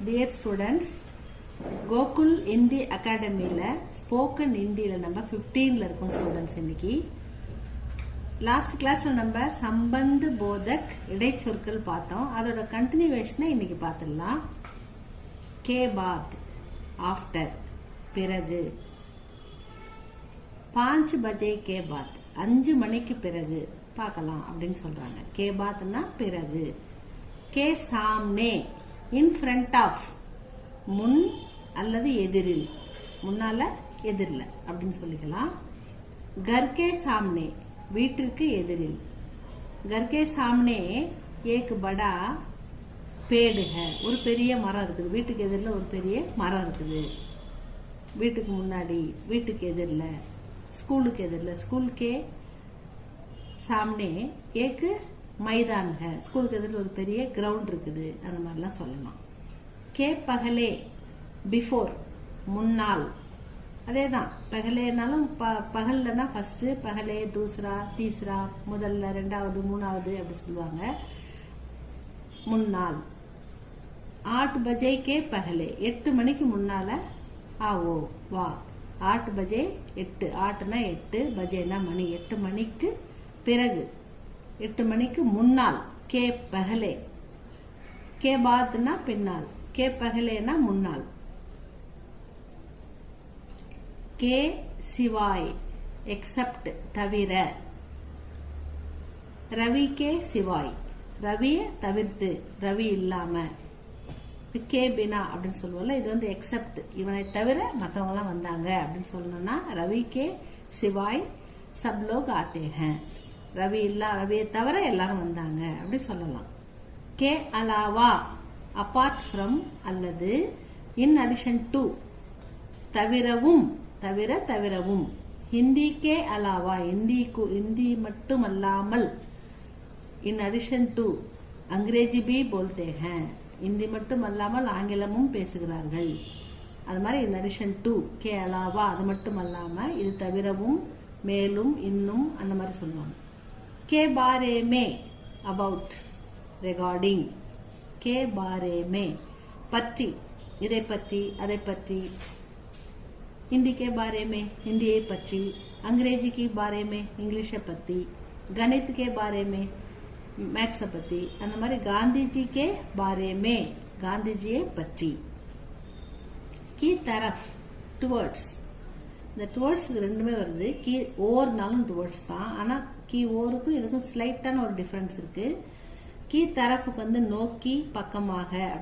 Dear students, Gokul Hindi அகாடமியில் spoken ஹிந்தியில் நம்ம 15ல் இருக்கோம் ஸ்டூடெண்ட்ஸ். இன்னைக்கு லாஸ்ட் கிளாஸில் நம்ம சம்பந்து போதக் இடைச்சொற்கள் பார்த்தோம். அதோட கண்டினியூவேஷனை இன்னைக்கு பார்த்துடலாம். கே பாத் ஆஃப்டர் பிறகு, 5 பஜே கே பாத் 5 மணிக்கு பிறகு பார்க்கலாம் அப்படின்னு சொல்றாங்க. கே பாத்னா பிறகு. கே சாம்னே இன் ஃப்ரண்ட் ஆஃப் முன் அல்லது எதிரில், முன்னால எதிரில் அப்படின்னு சொல்லிக்கலாம். கர்கே சாம்னே வீட்டிற்கு எதிரில். கர்கே சாம்னே ஏக் படா பேடு ஹை, ஒரு பெரிய மரம் இருக்குது. வீட்டுக்கு எதிரில் ஒரு பெரிய மரம் இருக்குது. வீட்டுக்கு முன்னாடி, வீட்டுக்கு எதிரில், ஸ்கூலுக்கு எதிரில், ஸ்கூலுக்கே சாம்னே ஏக்கு மைதான் ஹை, ஸ்கூலுக்கு எதிரில் ஒரு பெரிய கிரவுண்ட் இருக்குது. அந்த மாதிரிலாம் சொல்லலாம். கே பகலே பிஃபோர் முன்னாள், அதே தான். பகலேனாலும் பகல்லனா ஃபர்ஸ்ட், பகலே தூசரா தீசரா, முதல்ல, ரெண்டாவது, மூணாவது அப்படி சொல்லுவாங்க. முன்னாள். 8 பஜே கே பகலே 8 மணிக்கு முன்னால ஆவோ வா. 8 பஜே 8, 8னா 8, பஜேனா மணி, 8 மணிக்கு பிறகு, 8 மணிக்கு முன்னால். கே பகலே. கே பாத்னா பின்னால், கே பகலேனா முன்னால். கே சிவாய் எக்ஸப்ட் தவிர. ரவி கே சிவாய், ரவியை தவிர்த்து, ரவி இல்லாம. கே பினா அப்படின்னு சொல்லுவோம்ல, இது வந்து எக்ஸப்ட், இவனை தவிர மற்றவங்க எல்லாம் வந்தாங்க அப்படின்னு சொல்லணும்னா ரவி கே சிவாய் சப் லோக் ஆத்தே ஹை, ரவியை தவிர எல்லாரும் வந்தாங்க அப்படி சொல்லலாம். கே அலாவா அபார்ட் ஃப்ரம் அல்லது இன் அடிஷன் டு, தவிரவும், தவிரவும். ஹிந்தி கே அலாவா ஹிந்தி மட்டும் அல்லாமல், இன் அடிஷன் டு அங்கிரேஜி பி போல்தே ஹை, ஹிந்தி மட்டும் அல்லாமல் ஆங்கிலமும் பேசுகிறார்கள். அது மாதிரி இன் அடிஷன் டு, கே அலாவா அது மட்டும் அல்லாம இது தவிரவும், மேலும், இன்னும் அந்த மாதிரி சொல்லுவாங்க. K Pare May about recording. K பாரே மே பற்றி, இதை பற்றி, அதை பற்றி. हिंदी के बारे में हिंदी पच्ची, अंग्रेजी के बारे में इंग्लिश पत्ती, गणित के बारे में मैथ्स पत्ती, அந்த மாதிரி गांधी जी के बारे में गांधी जी पच्ची. की तरफ டுவர்ட்ஸ், இந்த டுவர்ட்ஸ்க்கு ரெண்டுமே வருது. கீ ஓர்னாலும் டுவர்ட்ஸ் தான், ஆனா கீ ஓருக்கும் இதுக்கும் ஸ்லைட்டான ஒரு டிஃபரன்ஸ் இருக்கு. கீ தரப்புக்கு வந்து நோக்கி, பக்கமாக